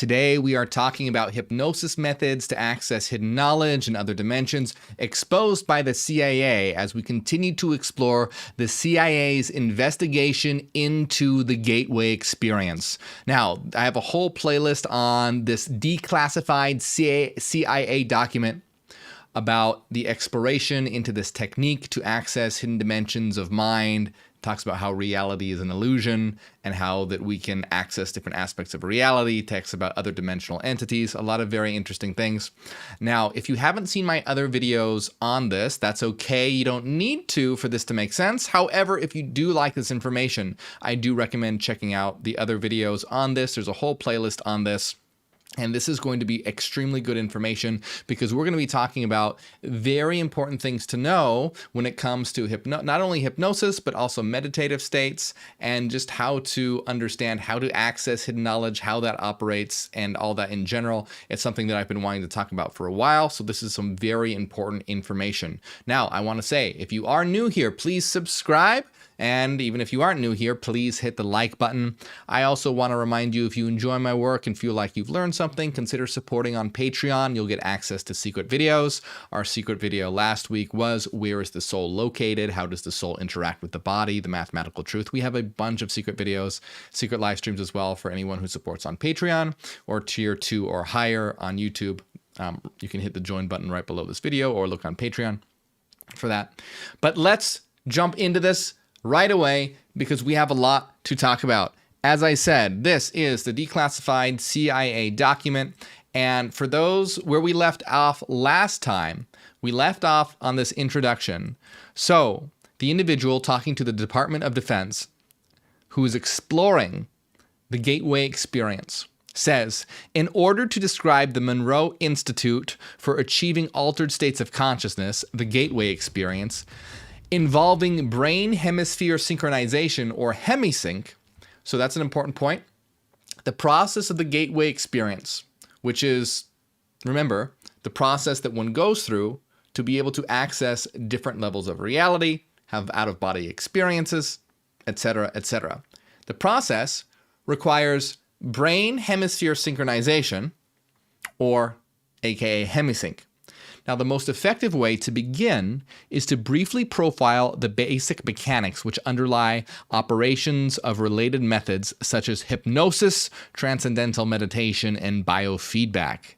Today, we are talking about hypnosis methods to access hidden knowledge and other dimensions exposed by the CIA as we continue to explore the CIA's investigation into the Gateway experience. Now, I have a whole playlist on this declassified CIA document about the exploration into this technique to access hidden dimensions of mind. Talks about how reality is an illusion and how that we can access different aspects of reality. Talks about other dimensional entities, a lot of very interesting things. Now, if you haven't seen my other videos on this, that's okay. You don't need to for this to make sense. However, if you do like this information, I do recommend checking out the other videos on this. There's a whole playlist on this. And this is going to be extremely good information because we're going to be talking about very important things to know when it comes to not only hypnosis, but also meditative states and just how to understand how to access hidden knowledge, how that operates, and all that in general. It's something that I've been wanting to talk about for a while. So this is some very important information. Now, I want to say, if you are new here, please subscribe. And even if you aren't new here, please hit the like button. I also want to remind you, if you enjoy my work and feel like you've learned something, consider supporting on Patreon. You'll get access to secret videos. Our secret video last week was, where is the soul located? How does the soul interact with the body? The mathematical truth. We have a bunch of secret videos, secret live streams as well for anyone who supports on Patreon or tier 2 or higher on YouTube. You can hit the join button right below this video or look on Patreon for that. But let's jump into this right away because we have a lot to talk about. As I said, this is the declassified CIA document. And for those where we left off last time, we left off on this introduction. So the individual talking to the Department of Defense who is exploring the Gateway experience says, in order to describe the Monroe Institute for Achieving Altered States of Consciousness, the Gateway experience, involving brain hemisphere synchronization or hemisync, so that's an important point, the process of the Gateway experience, which is, remember, the process that one goes through to be able to access different levels of reality, have out-of-body experiences, etc., etc. The process requires brain hemisphere synchronization, or aka hemisync. Now, the most effective way to begin is to briefly profile the basic mechanics which underlie operations of related methods such as hypnosis, transcendental meditation, and biofeedback.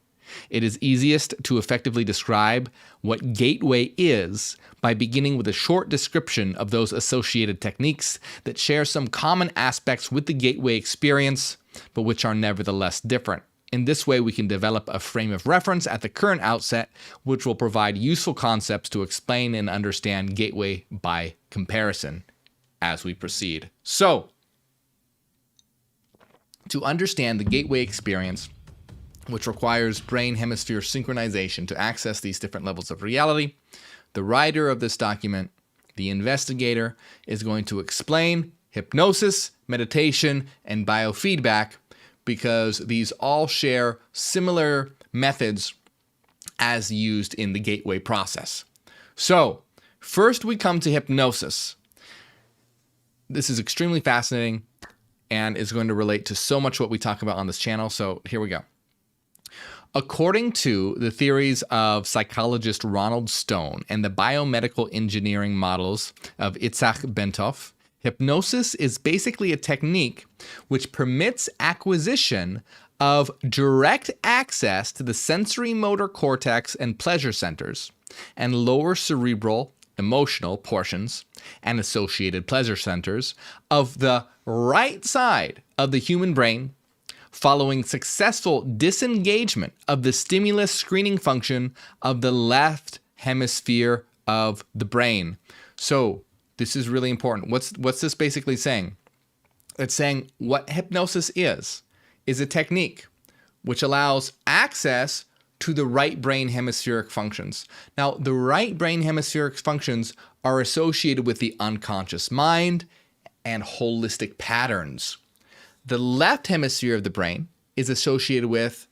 It is easiest to effectively describe what Gateway is by beginning with a short description of those associated techniques that share some common aspects with the Gateway experience, but which are nevertheless different. In this way, we can develop a frame of reference at the current outset, which will provide useful concepts to explain and understand Gateway by comparison as we proceed. So, to understand the Gateway experience, which requires brain hemisphere synchronization to access these different levels of reality, the writer of this document, the investigator, is going to explain hypnosis, meditation, and biofeedback, because these all share similar methods as used in the Gateway process. So, first we come to hypnosis. This is extremely fascinating and is going to relate to so much what we talk about on this channel, so here we go. According to the theories of psychologist Ronald Stone and the biomedical engineering models of Itzhak Bentov, hypnosis is basically a technique which permits acquisition of direct access to the sensory motor cortex and pleasure centers and lower cerebral emotional portions and associated pleasure centers of the right side of the human brain following successful disengagement of the stimulus screening function of the left hemisphere of the brain. So, this is really important. What's this basically saying? It's saying what hypnosis is a technique which allows access to the right brain hemispheric functions. Now, the right brain hemispheric functions are associated with the unconscious mind and holistic patterns. The left hemisphere of the brain is associated with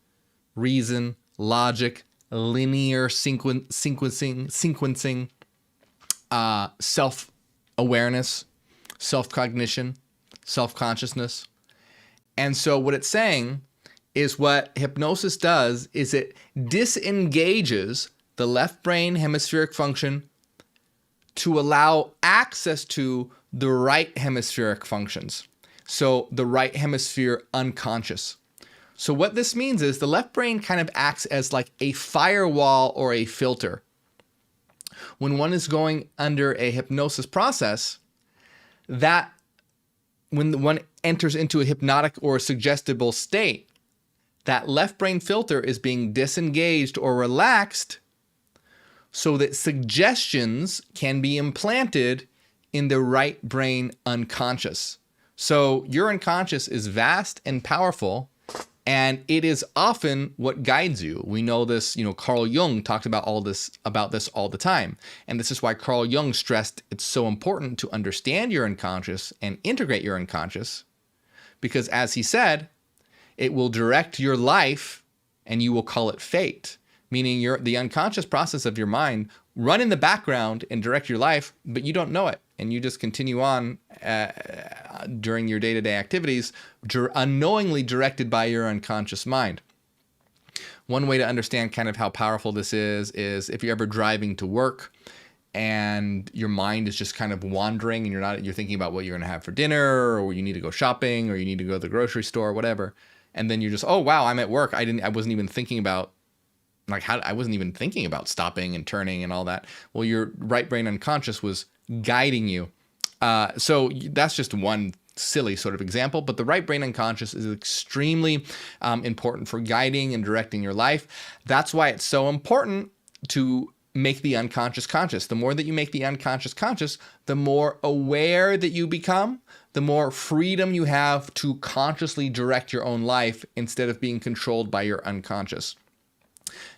reason, logic, linear sequencing, self-awareness, self-cognition, self-consciousness. And so what it's saying is what hypnosis does is it disengages the left brain hemispheric function to allow access to the right hemispheric functions. So the right hemisphere unconscious. So what this means is the left brain kind of acts as like a firewall or a filter. When one is going under a hypnosis process, that when one enters into a hypnotic or suggestible state, that left brain filter is being disengaged or relaxed so that suggestions can be implanted in the right brain unconscious. So your unconscious is vast and powerful, and it is often what guides you. We know this, Carl Jung talked about this all the time. And this is why Carl Jung stressed it's so important to understand your unconscious and integrate your unconscious, because as he said, it will direct your life and you will call it fate, meaning the unconscious process of your mind run in the background and direct your life, but you don't know it. And you just continue on during your day-to-day activities, unknowingly directed by your unconscious mind. One way to understand kind of how powerful this is if you're ever driving to work and your mind is just kind of wandering and you're thinking about what you're going to have for dinner, or you need to go shopping, or you need to go to the grocery store, or whatever. And then you're just, oh, wow, I'm at work. I wasn't even thinking about I wasn't even thinking about stopping and turning and all that. Well, your right brain unconscious was guiding you. So that's just one silly sort of example, but the right brain unconscious is extremely important for guiding and directing your life. That's why it's so important to make the unconscious conscious. The more that you make the unconscious conscious, the more aware that you become, the more freedom you have to consciously direct your own life instead of being controlled by your unconscious.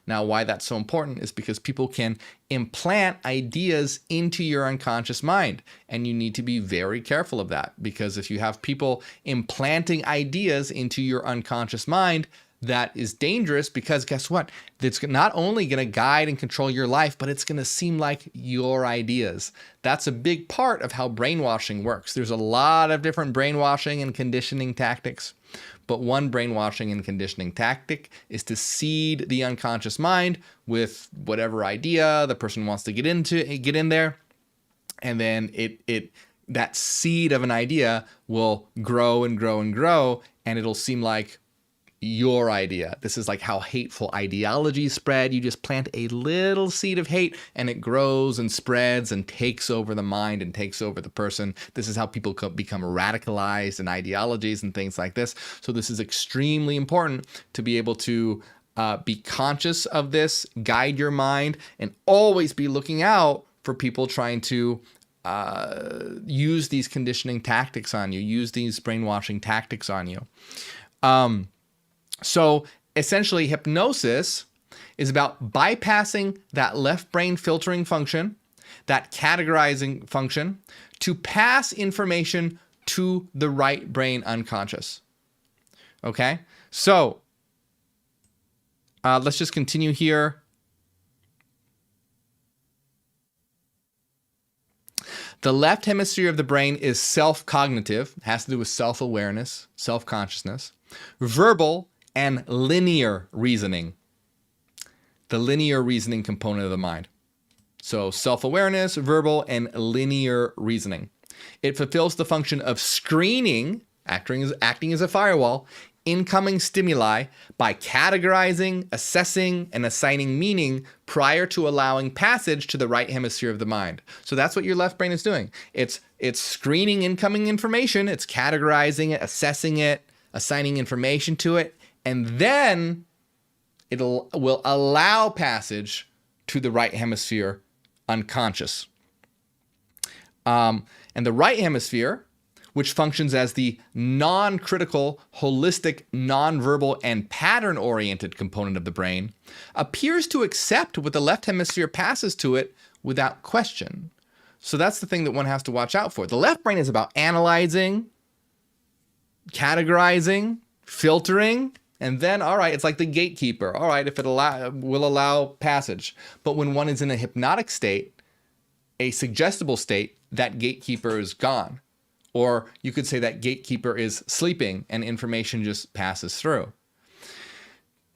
Now, why that's so important is because people can implant ideas into your unconscious mind, and you need to be very careful of that, because if you have people implanting ideas into your unconscious mind, that is dangerous, because guess what? It's not only going to guide and control your life, but it's going to seem like your ideas. That's a big part of how brainwashing works. There's a lot of different brainwashing and conditioning tactics. But one brainwashing and conditioning tactic is to seed the unconscious mind with whatever idea the person wants to get in there. And then that seed of an idea will grow and grow and grow, and it'll seem like your idea. This is like how hateful ideologies spread. You just plant a little seed of hate and it grows and spreads and takes over the mind and takes over the person. This is how people become radicalized in ideologies and things like this. So this is extremely important to be able to be conscious of this, guide your mind, and always be looking out for people trying to use these conditioning tactics on you, use these brainwashing tactics on you. So essentially, hypnosis is about bypassing that left brain filtering function, that categorizing function, to pass information to the right brain unconscious. Okay? So let's just continue here. The left hemisphere of the brain is self-cognitive, has to do with self-awareness, self-consciousness, verbal, and linear reasoning. The linear reasoning component of the mind. So self-awareness, verbal, and linear reasoning. It fulfills the function of screening, acting as a firewall, incoming stimuli by categorizing, assessing, and assigning meaning prior to allowing passage to the right hemisphere of the mind. So that's what your left brain is doing. It's screening incoming information, it's categorizing it, assessing it, assigning information to it, and then it will allow passage to the right hemisphere unconscious. And the right hemisphere, which functions as the non-critical, holistic, non-verbal, and pattern-oriented component of the brain, appears to accept what the left hemisphere passes to it without question. So that's the thing that one has to watch out for. The left brain is about analyzing, categorizing, filtering, and then, all right, it's like the gatekeeper. All right, if it will allow passage. But when one is in a hypnotic state, a suggestible state, that gatekeeper is gone. Or you could say that gatekeeper is sleeping and information just passes through.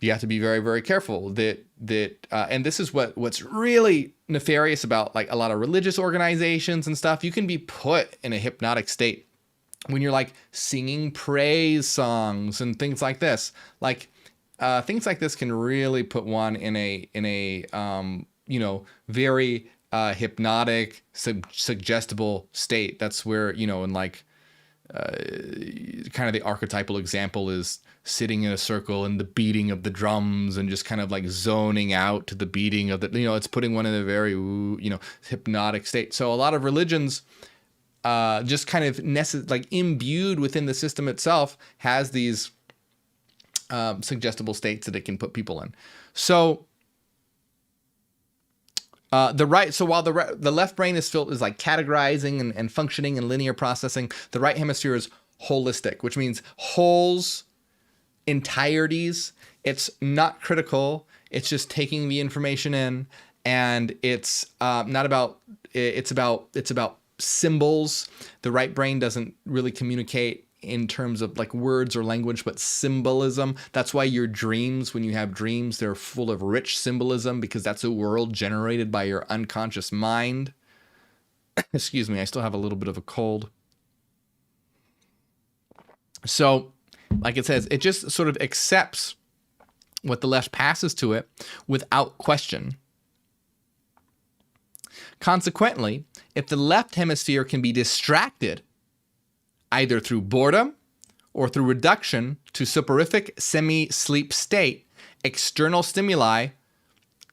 you have to be very, very careful and this is what's really nefarious about like a lot of religious organizations and stuff. You can be put in a hypnotic state when you're like singing praise songs and things like this. Like things like this can really put one in a very hypnotic, suggestible state. That's where, in like kind of the archetypal example is sitting in a circle and the beating of the drums and just kind of like zoning out to the beating of the, it's putting one in a very, hypnotic state. So a lot of religions just kind of like imbued within the system itself has these suggestible states that it can put people in. So while the left brain is like categorizing and functioning and linear processing, the right hemisphere is holistic, which means wholes, entireties. It's not critical. It's just taking the information in, and it's not about. It's about symbols. The right brain doesn't really communicate in terms of like words or language, but symbolism. That's why your dreams, when you have dreams, they're full of rich symbolism, because that's a world generated by your unconscious mind. Excuse me, I still have a little bit of a cold. So, like it says, it just sort of accepts what the left passes to it without question. Consequently, if the left hemisphere can be distracted either through boredom or through reduction to soporific semi-sleep state, external stimuli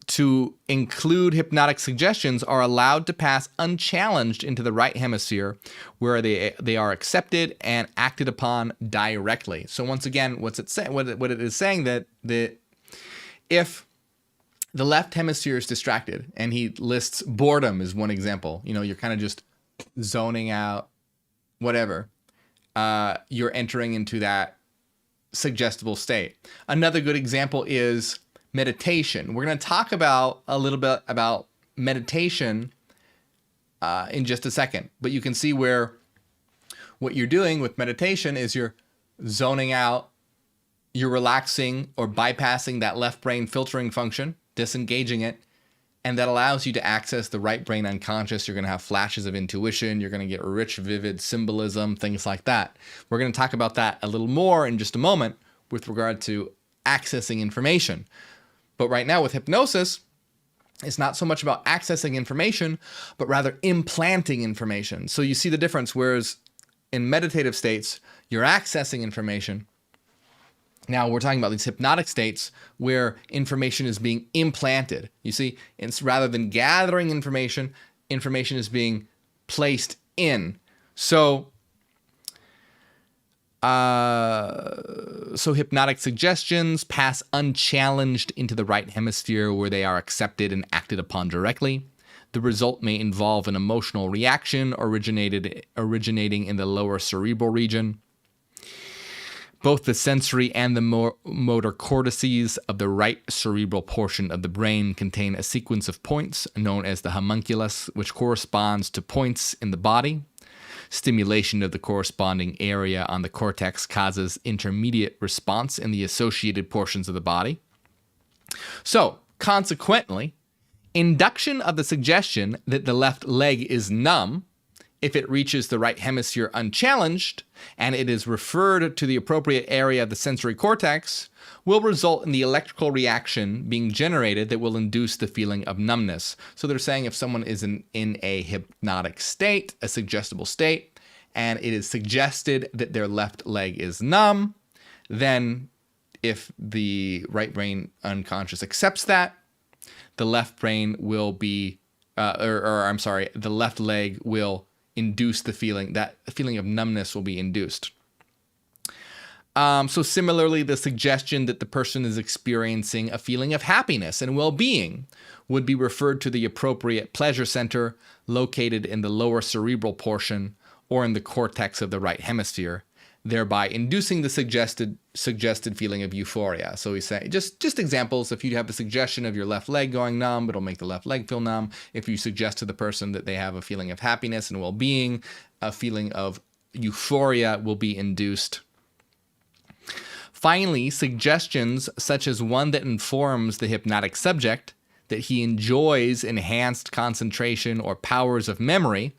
to include hypnotic suggestions are allowed to pass unchallenged into the right hemisphere, where they are accepted and acted upon directly. So once again, what it is saying that if the left hemisphere is distracted, and he lists boredom as one example, you're kind of just zoning out, whatever, you're entering into that suggestible state. Another good example is meditation. We're going to talk about a little bit about meditation in just a second, but you can see where what you're doing with meditation is you're zoning out, you're relaxing or bypassing that left brain filtering function, disengaging it, and that allows you to access the right brain unconscious. You're going to have flashes of intuition. You're going to get rich, vivid symbolism, things like that. We're going to talk about that a little more in just a moment with regard to accessing information. But right now with hypnosis, it's not so much about accessing information, but rather implanting information. So you see the difference, whereas in meditative states, you're accessing information. Now we're talking about these hypnotic states where information is being implanted. You see, it's rather than gathering information, information is being placed in. So hypnotic suggestions pass unchallenged into the right hemisphere, where they are accepted and acted upon directly. The result may involve an emotional reaction originating in the lower cerebral region. Both the sensory and the motor cortices of the right cerebral portion of the brain contain a sequence of points known as the homunculus, which corresponds to points in the body. Stimulation of the corresponding area on the cortex causes intermediate response in the associated portions of the body. So, consequently, induction of the suggestion that the left leg is numb, if it reaches the right hemisphere unchallenged, and it is referred to the appropriate area of the sensory cortex, will result in the electrical reaction being generated that will induce the feeling of numbness. So they're saying if someone is in a hypnotic state, a suggestible state, and it is suggested that their left leg is numb, then if the right brain unconscious accepts that, the left brain will be, the left leg will induce the feeling, that feeling of numbness will be induced. So similarly, the suggestion that the person is experiencing a feeling of happiness and well-being would be referred to the appropriate pleasure center located in the lower cerebral portion or in the cortex of the right hemisphere, thereby inducing the suggested feeling of euphoria. So we say, just examples, if you have the suggestion of your left leg going numb, it'll make the left leg feel numb. If you suggest to the person that they have a feeling of happiness and well-being, a feeling of euphoria will be induced. Finally, suggestions such as one that informs the hypnotic subject that he enjoys enhanced concentration or powers of memory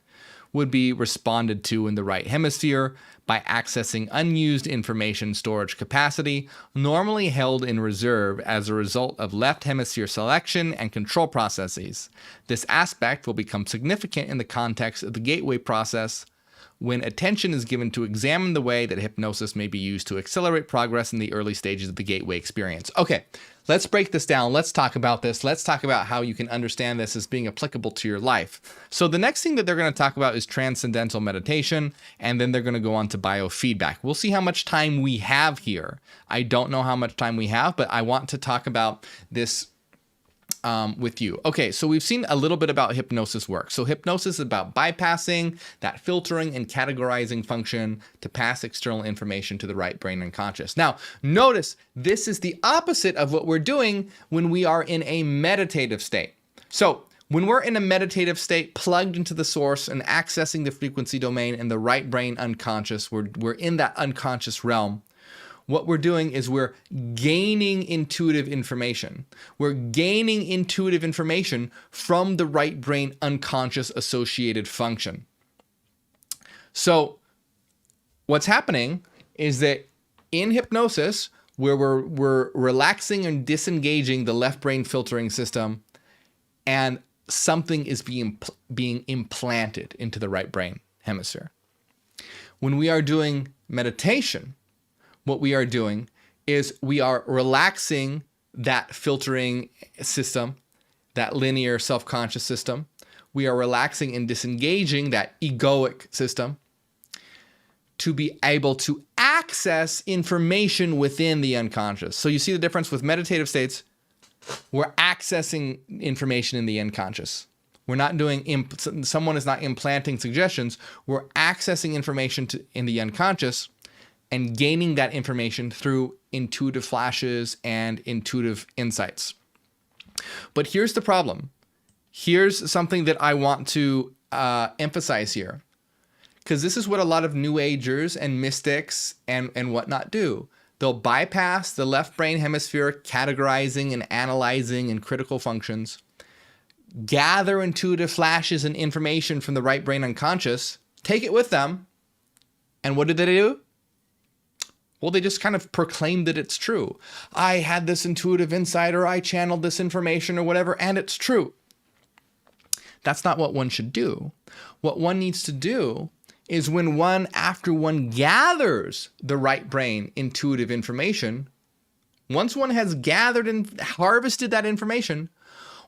would be responded to in the right hemisphere by accessing unused information storage capacity, normally held in reserve as a result of left hemisphere selection and control processes. This aspect will become significant in the context of the gateway process, when attention is given to examine the way that hypnosis may be used to accelerate progress in the early stages of the gateway experience. Okay, let's break this down. Let's talk about this. Let's talk about how you can understand this as being applicable to your life. So the next thing that they're going to talk about is transcendental meditation, and then they're going to go on to biofeedback. We'll see how much time we have here. I don't know how much time we have, but I want to talk about this with you. Okay, so we've seen a little bit about hypnosis work. So hypnosis is about bypassing that filtering and categorizing function to pass external information to the right brain unconscious. Now, notice this is the opposite of what we're doing when we are in a meditative state. So when we're in a meditative state, plugged into the source and accessing the frequency domain and the right brain unconscious, we're in that unconscious realm. What we're doing is we're gaining intuitive information. We're gaining intuitive information from the right brain unconscious associated function. So what's happening is that in hypnosis, where we're relaxing and disengaging the left brain filtering system, and something is being implanted into the right brain hemisphere. When we are doing meditation, what we are doing is we are relaxing that filtering system, that linear self-conscious system. We are relaxing and disengaging that egoic system to be able to access information within the unconscious. So you see the difference with meditative states. We're accessing information in the unconscious. We're not doing, someone is not implanting suggestions. We're accessing information in the unconscious and gaining that information through intuitive flashes and intuitive insights. But here's the problem. Here's something that I want to emphasize here, because this is what a lot of New Agers and mystics and whatnot do. They'll bypass the left brain hemisphere categorizing and analyzing and critical functions, gather intuitive flashes and information from the right brain unconscious, take it with them, and what did they do? Well, they just kind of proclaim that it's true. I had this intuitive insight, or I channeled this information or whatever, and it's true. That's not what one should do. What one needs to do is after one gathers the right brain intuitive information, once one has gathered and harvested that information,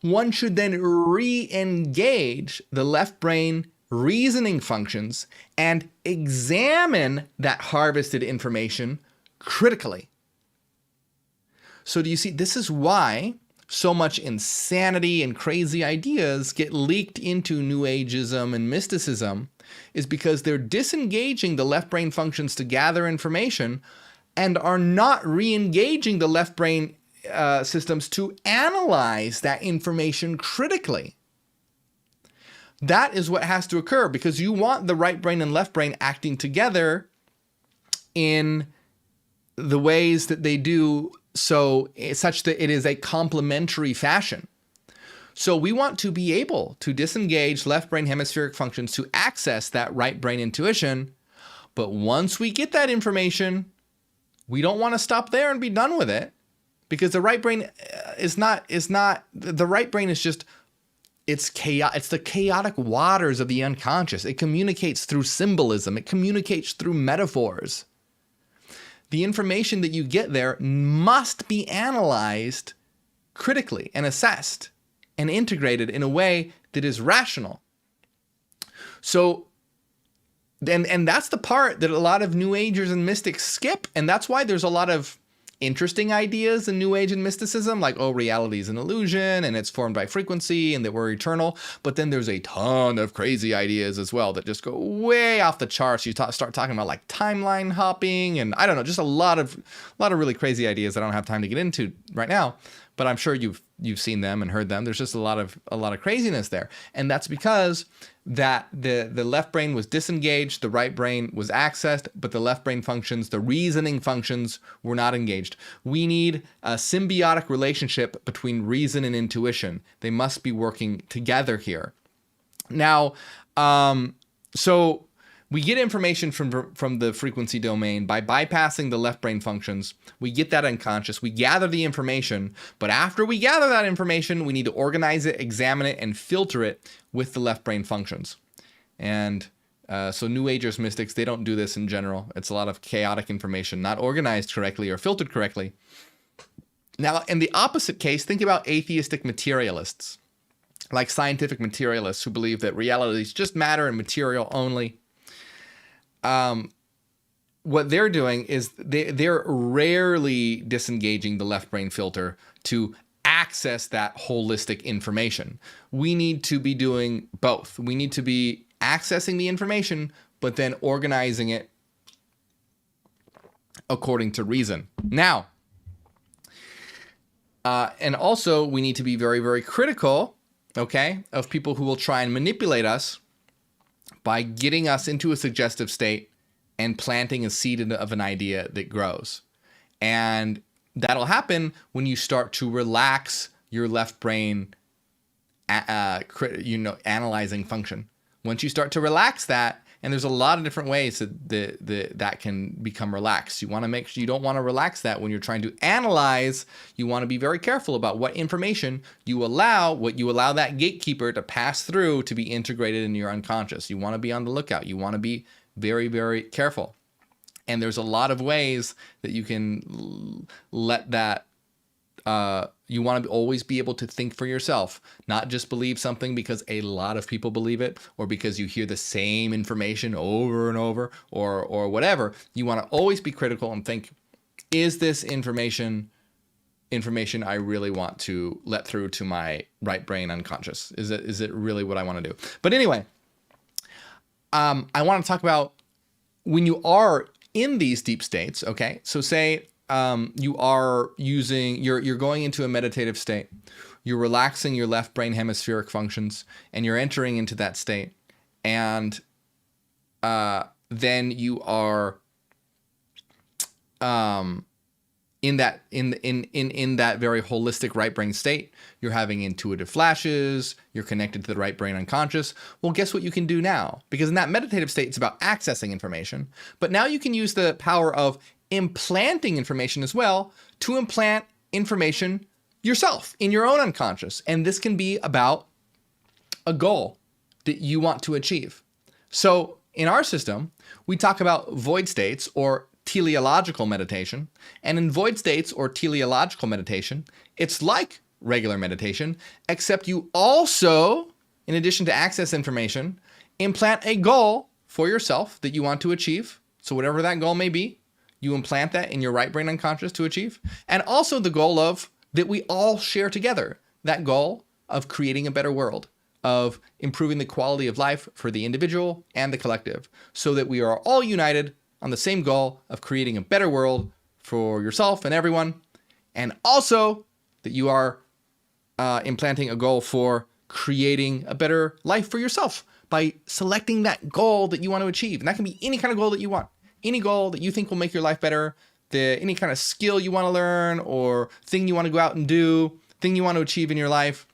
one should then re-engage the left brain reasoning functions and examine that harvested information critically. So do you see, this is why so much insanity and crazy ideas get leaked into New Ageism and mysticism, is because they're disengaging the left brain functions to gather information and are not re-engaging the left brain systems to analyze that information critically. That is what has to occur, because you want the right brain and left brain acting together in the ways that they do, so such that it is a complementary fashion. So we want to be able to disengage left brain hemispheric functions to access that right brain intuition. But once we get that information, we don't want to stop there and be done with it, because the right brain the right brain is just, it's the chaotic waters of the unconscious. It communicates through symbolism. It communicates through metaphors. The information that you get there must be analyzed critically and assessed and integrated in a way that is rational. So, and that's the part that a lot of New Agers and mystics skip. And that's why there's a lot of interesting ideas in New Age and mysticism, like, oh, reality is an illusion and it's formed by frequency and that we're eternal. But then there's a ton of crazy ideas as well that just go way off the charts. You start talking about like timeline hopping and I don't know, just a lot of really crazy ideas that I don't have time to get into right now. but I'm sure you've seen them and heard them. There's just a lot of craziness there. And that's because that the left brain was disengaged, the right brain was accessed, but the left brain functions, the reasoning functions, were not engaged. We need a symbiotic relationship between reason and intuition. They must be working together here. Now, so we get information from the frequency domain by bypassing the left brain functions. We get that unconscious. We gather the information, but after we gather that information, we need to organize it, examine it, and filter it with the left brain functions. And so New Agers, mystics, they don't do this in general. It's a lot of chaotic information, not organized correctly or filtered correctly. Now, in the opposite case, think about atheistic materialists, like scientific materialists who believe that reality is just matter and material only. What they're doing is they're rarely disengaging the left brain filter to access that holistic information. We need to be doing both. We need to be accessing the information, but then organizing it according to reason. Now, and also we need to be very, very critical, okay, of people who will try and manipulate us by getting us into a suggestive state and planting a seed of an idea that grows. And that'll happen when you start to relax your left brain, analyzing function. Once you start to relax that, and there's a lot of different ways that can become relaxed. You want to make sure you don't want to relax that when you're trying to analyze. You want to be very careful about what information you allow, what you allow that gatekeeper to pass through to be integrated in your unconscious. You want to be on the lookout. You want to be very, very careful. And there's a lot of ways that you can let that, you want to always be able to think for yourself, not just believe something because a lot of people believe it or because you hear the same information over and over or whatever. You want to always be critical and think, is this information I really want to let through to my right brain unconscious? Is it really what I want to do? But anyway, I want to talk about when you are in these deep states, okay? So say you are you're going into a meditative state. You're relaxing your left brain hemispheric functions and you're entering into that state. And then you are in that very holistic right brain state. You're having intuitive flashes, you're connected to the right brain unconscious. Well, guess what you can do now? Because in that meditative state, it's about accessing information. But now you can use the power of implanting information as well to implant information yourself in your own unconscious. And this can be about a goal that you want to achieve. So in our system, we talk about void states or teleological meditation. And in void states or teleological meditation, it's like regular meditation, except you also, in addition to access information, implant a goal for yourself that you want to achieve. So whatever that goal may be, you implant that in your right brain unconscious to achieve. And also the goal of that we all share together, that goal of creating a better world, of improving the quality of life for the individual and the collective, so that we are all united on the same goal of creating a better world for yourself and everyone. And also that you are implanting a goal for creating a better life for yourself by selecting that goal that you want to achieve. And that can be any kind of goal that you want. Any goal that you think will make your life better, any kind of skill you want to learn or thing you want to go out and do, thing you want to achieve in your life,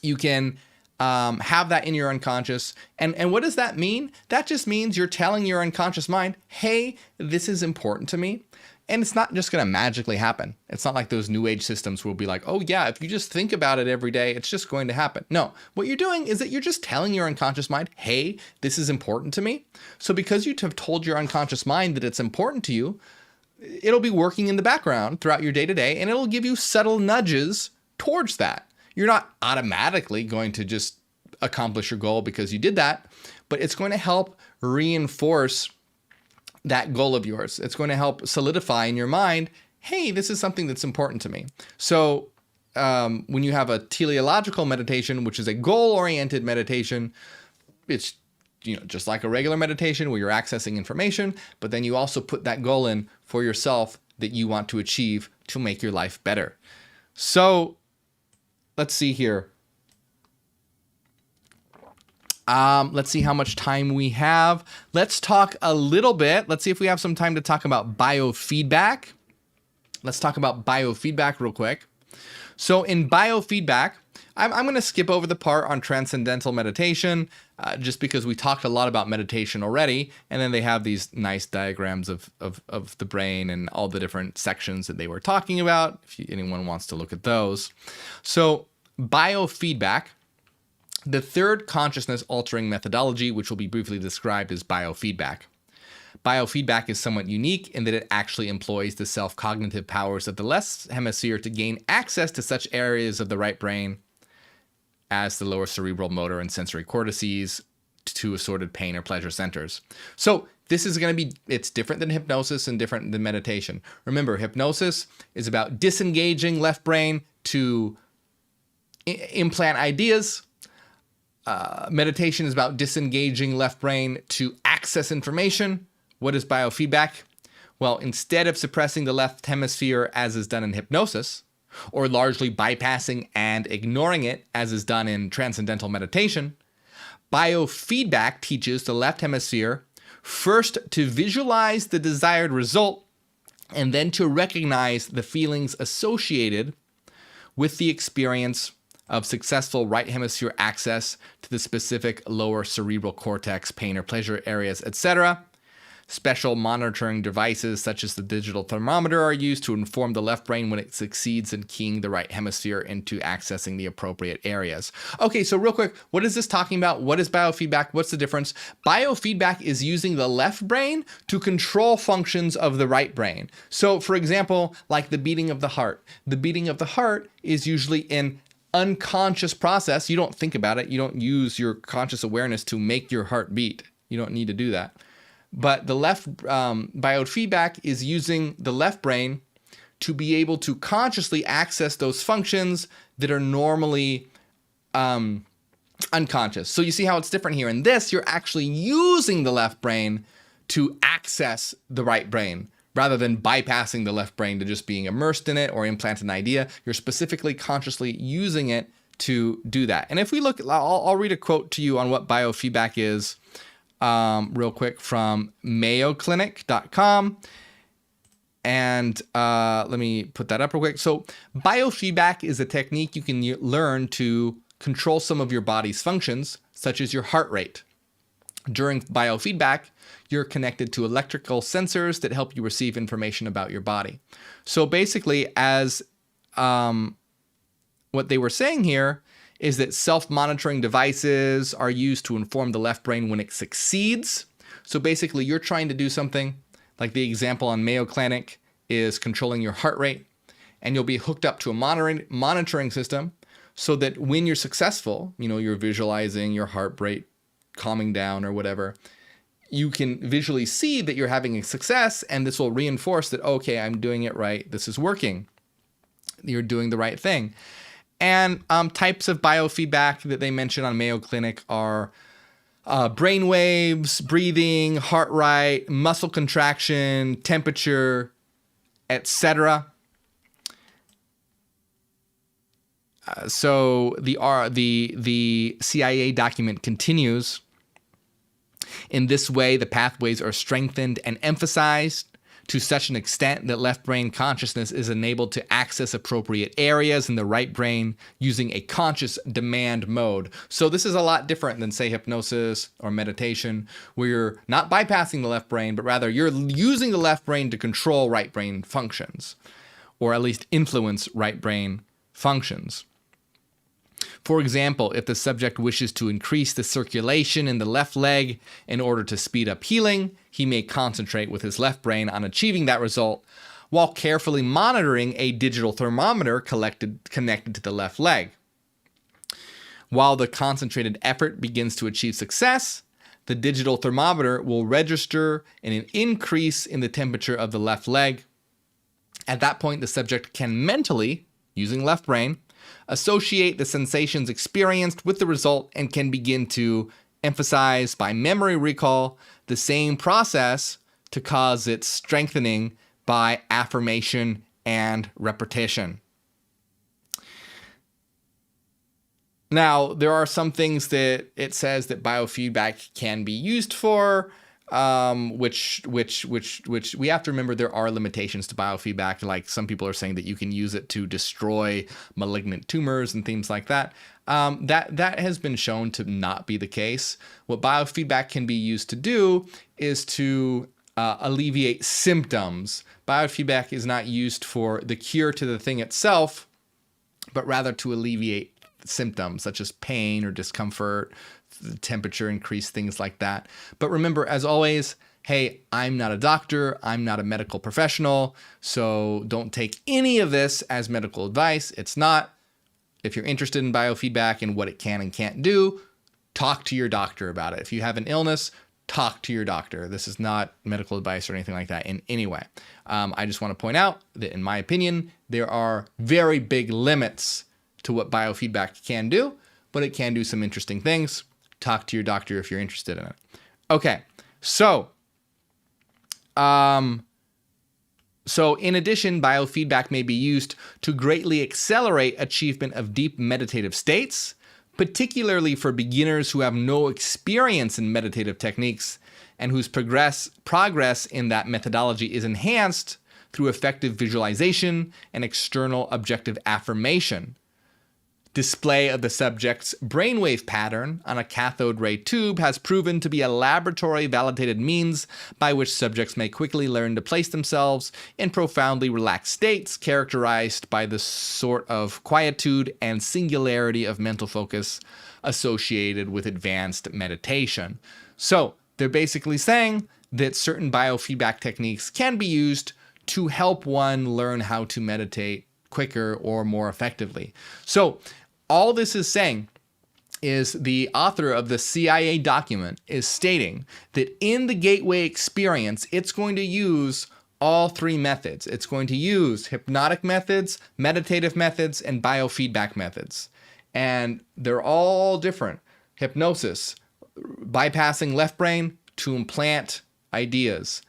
you can have that in your unconscious. And what does that mean? That just means you're telling your unconscious mind, hey, this is important to me. And it's not just going to magically happen. It's not like those new age systems will be like, oh yeah, if you just think about it every day, it's just going to happen. No, what you're doing is that you're just telling your unconscious mind, hey, this is important to me. So because you have told your unconscious mind that it's important to you, it'll be working in the background throughout your day to day, and it'll give you subtle nudges towards that. You're not automatically going to just accomplish your goal because you did that, but it's going to help reinforce that goal of yours. It's going to help solidify in your mind, hey, this is something that's important to me. So when you have a teleological meditation, which is a goal-oriented meditation, it's just like a regular meditation where you're accessing information, but then you also put that goal in for yourself that you want to achieve to make your life better. So let's see here. Let's see how much time we have. Let's talk a little bit. Let's see if we have some time to talk about biofeedback. Let's talk about biofeedback real quick. So in biofeedback, I'm going to skip over the part on transcendental meditation, just because we talked a lot about meditation already. And then they have these nice diagrams of the brain and all the different sections that they were talking about, if anyone wants to look at those. So biofeedback, the third consciousness altering methodology, which will be briefly described as biofeedback. Biofeedback is somewhat unique in that it actually employs the self-cognitive powers of the left hemisphere to gain access to such areas of the right brain as the lower cerebral motor and sensory cortices to assorted pain or pleasure centers. So this is going to be, it's different than hypnosis and different than meditation. Remember, hypnosis is about disengaging left brain to implant ideas. Meditation is about disengaging left brain to access information. What is biofeedback? Well, instead of suppressing the left hemisphere as is done in hypnosis, or largely bypassing and ignoring it as is done in transcendental meditation, biofeedback teaches the left hemisphere first to visualize the desired result and then to recognize the feelings associated with the experience of successful right hemisphere access to the specific lower cerebral cortex, pain or pleasure areas, etc. Special monitoring devices such as the digital thermometer are used to inform the left brain when it succeeds in keying the right hemisphere into accessing the appropriate areas. Okay, so real quick, what is this talking about? What is biofeedback? What's the difference? Biofeedback is using the left brain to control functions of the right brain. So for example, like the beating of the heart. The beating of the heart is usually in unconscious process. You don't think about it. You don't use your conscious awareness to make your heart beat. You don't need to do that. But the left biofeedback is using the left brain to be able to consciously access those functions that are normally unconscious. So you see how it's different here. In this, you're actually using the left brain to access the right brain, rather than bypassing the left brain to just being immersed in it or implant an idea. You're specifically consciously using it to do that. And if we look, I'll read a quote to you on what biofeedback is real quick from mayoclinic.com. And let me put that up real quick. So biofeedback is a technique you can learn to control some of your body's functions, such as your heart rate. During biofeedback, you're connected to electrical sensors that help you receive information about your body. So basically, as what they were saying here is that self-monitoring devices are used to inform the left brain when it succeeds. So basically, you're trying to do something, like the example on Mayo Clinic is controlling your heart rate, and you'll be hooked up to a monitoring system so that when you're successful, you're visualizing your heart rate calming down or whatever, you can visually see that you're having a success, and this will reinforce that, okay, I'm doing it right. This is working. You're doing the right thing. And types of biofeedback that they mention on Mayo Clinic are brain waves, breathing, heart rate, muscle contraction, temperature, etc. So the CIA document continues. In this way, the pathways are strengthened and emphasized to such an extent that left brain consciousness is enabled to access appropriate areas in the right brain using a conscious demand mode. So this is a lot different than, say, hypnosis or meditation, where you're not bypassing the left brain, but rather you're using the left brain to control right brain functions, or at least influence right brain functions. For example, if the subject wishes to increase the circulation in the left leg in order to speed up healing, he may concentrate with his left brain on achieving that result while carefully monitoring a digital thermometer connected to the left leg. While the concentrated effort begins to achieve success, the digital thermometer will register an increase in the temperature of the left leg. At that point, the subject can mentally, using left brain, associate the sensations experienced with the result and can begin to emphasize by memory recall the same process to cause its strengthening by affirmation and repetition. Now, there are some things that it says that biofeedback can be used for, which we have to remember there are limitations to biofeedback. Like some people are saying that you can use it to destroy malignant tumors and things like that. That has been shown to not be the case. What biofeedback can be used to do is to alleviate symptoms. Biofeedback is not used for the cure to the thing itself, but rather to alleviate symptoms such as pain or discomfort, temperature increase, things like that. But remember, as always, hey, I'm not a doctor, I'm not a medical professional, so don't take any of this as medical advice. It's not. If you're interested in biofeedback and what it can and can't do, talk to your doctor about it. If you have an illness, talk to your doctor. This is not medical advice or anything like that in any way. I just want to point out that in my opinion, there are very big limits to what biofeedback can do, but it can do some interesting things. Talk to your doctor if you're interested in it. Okay, so in addition, biofeedback may be used to greatly accelerate achievement of deep meditative states, particularly for beginners who have no experience in meditative techniques and whose progress in that methodology is enhanced through effective visualization and external objective affirmation. Display of the subject's brainwave pattern on a cathode ray tube has proven to be a laboratory-validated means by which subjects may quickly learn to place themselves in profoundly relaxed states characterized by the sort of quietude and singularity of mental focus associated with advanced meditation. So they're basically saying that certain biofeedback techniques can be used to help one learn how to meditate quicker or more effectively. So all this is saying is the author of the CIA document is stating that in the gateway experience, it's going to use all three methods. It's going to use hypnotic methods, meditative methods, and biofeedback methods. And they're all different. Hypnosis, bypassing left brain to implant ideas.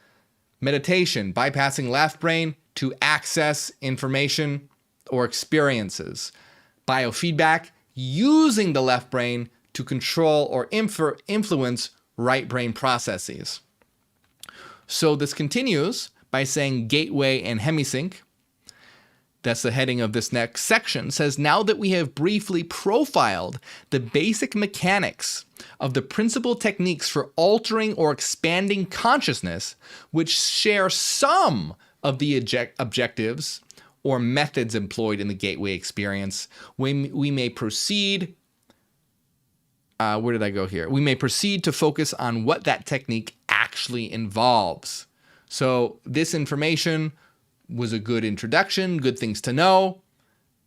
Meditation, bypassing left brain to access information or experiences. Biofeedback, using the left brain to control or influence right brain processes. So this continues by saying gateway and hemisync. That's the heading of this next section. Says, now that we have briefly profiled the basic mechanics of the principal techniques for altering or expanding consciousness, which share some of the objectives or methods employed in the gateway experience, we may proceed. Where did I go here? We may proceed to focus on what that technique actually involves. So this information was a good introduction, good things to know,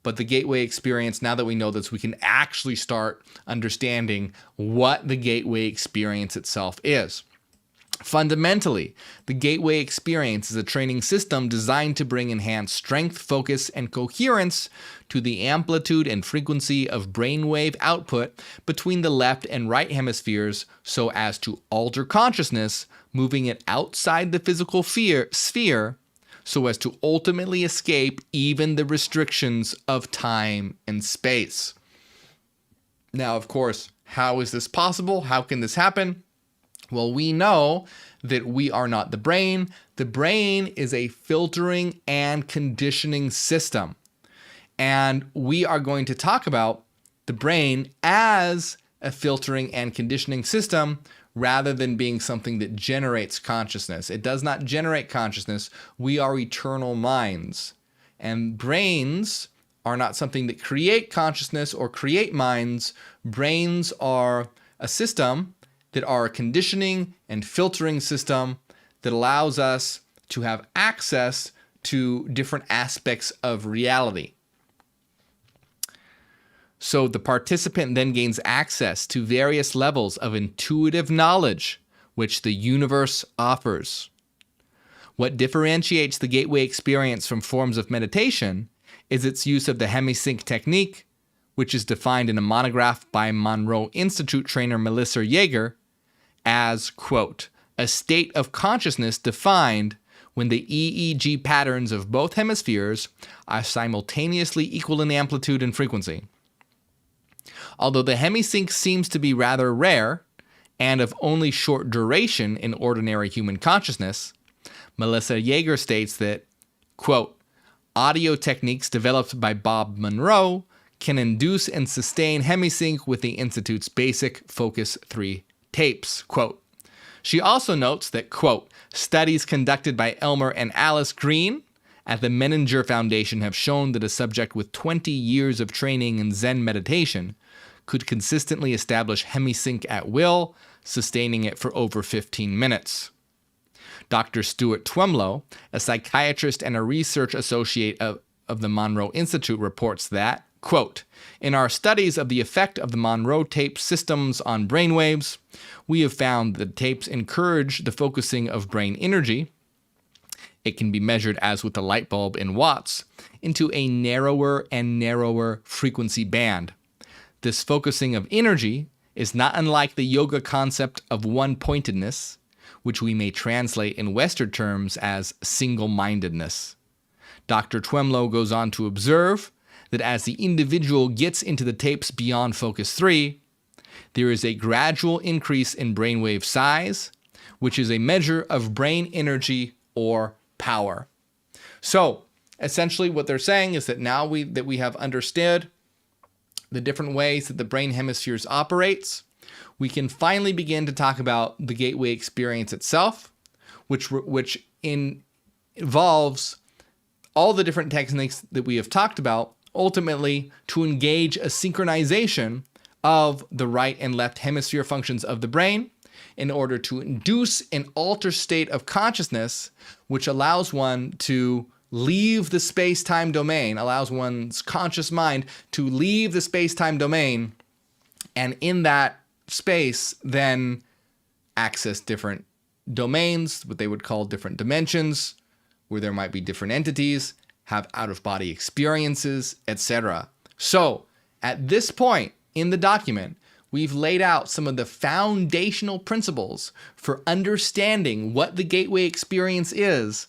but the gateway experience, now that we know this, we can actually start understanding what the gateway experience itself is. Fundamentally, the gateway experience is a training system designed to bring enhanced strength, focus, and coherence to the amplitude and frequency of brainwave output between the left and right hemispheres so as to alter consciousness, moving it outside the physical sphere so as to ultimately escape even the restrictions of time and space. Now, of course, how is this possible? How can this happen? Well, we know that we are not the brain. The brain is a filtering and conditioning system. And we are going to talk about the brain as a filtering and conditioning system rather than being something that generates consciousness. It does not generate consciousness. We are eternal minds. And brains are not something that create consciousness or create minds. Brains are a system that are a conditioning and filtering system that allows us to have access to different aspects of reality. So the participant then gains access to various levels of intuitive knowledge which the universe offers. What differentiates the gateway experience from forms of meditation is its use of the hemisync technique, which is defined in a monograph by Monroe Institute trainer Melissa Yeager as, quote, a state of consciousness defined when the EEG patterns of both hemispheres are simultaneously equal in amplitude and frequency. Although the hemisync seems to be rather rare and of only short duration in ordinary human consciousness, Melissa Yeager states that, quote, audio techniques developed by Bob Monroe can induce and sustain hemisync with the Institute's basic Focus 3 tapes, quote. She also notes that, quote, studies conducted by Elmer and Alice Green at the Menninger Foundation have shown that a subject with 20 years of training in Zen meditation could consistently establish hemisync at will, sustaining it for over 15 minutes. Dr. Stuart Twemlow, a psychiatrist and a research associate of the Monroe Institute, reports that, quote, in our studies of the effect of the Monroe tape systems on brainwaves, we have found that tapes encourage the focusing of brain energy. It can be measured as with a light bulb in watts, into a narrower and narrower frequency band. This focusing of energy is not unlike the yoga concept of one-pointedness, which we may translate in Western terms as single-mindedness. Dr. Twemlow goes on to observe that as the individual gets into the tapes beyond Focus 3, there is a gradual increase in brainwave size, which is a measure of brain energy or power. So, essentially what they're saying is that now that we have understood the different ways that the brain hemispheres operates, we can finally begin to talk about the gateway experience itself, which involves all the different techniques that we have talked about, ultimately to engage a synchronization of the right and left hemisphere functions of the brain in order to induce an altered state of consciousness, which allows one to leave the space-time domain, allows one's conscious mind to leave the space-time domain, and in that space then access different domains, what they would call different dimensions, where there might be different entities, have out-of-body experiences, etc. So, at this point in the document, we've laid out some of the foundational principles for understanding what the gateway experience is.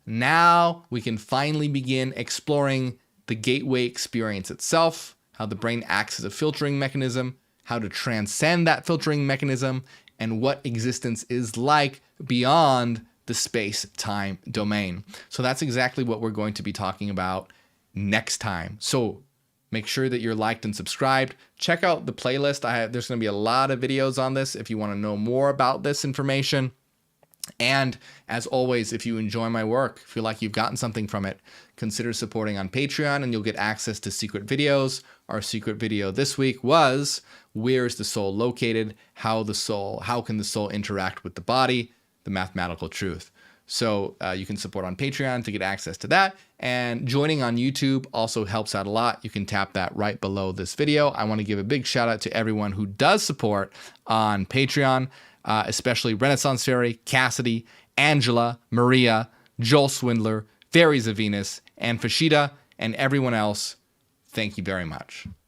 Now we can finally begin exploring the gateway experience itself, how the brain acts as a filtering mechanism, how to transcend that filtering mechanism, and what existence is like beyond the space-time domain. So that's exactly what we're going to be talking about next time. So make sure that you're liked and subscribed. Check out the playlist. There's going to be a lot of videos on this if you want to know more about this information. And as always, if you enjoy my work, feel like you've gotten something from it, consider supporting on Patreon and you'll get access to secret videos. Our secret video this week was, where is the soul located? How can the soul interact with the body? The mathematical truth. So you can support on Patreon to get access to that. And joining on YouTube also helps out a lot. You can tap that right below this video. I want to give a big shout out to everyone who does support on Patreon, especially Renaissance Fairy, Cassidy, Angela, Maria, Joel Swindler, Fairies of Venus, and Fashida, and everyone else. Thank you very much.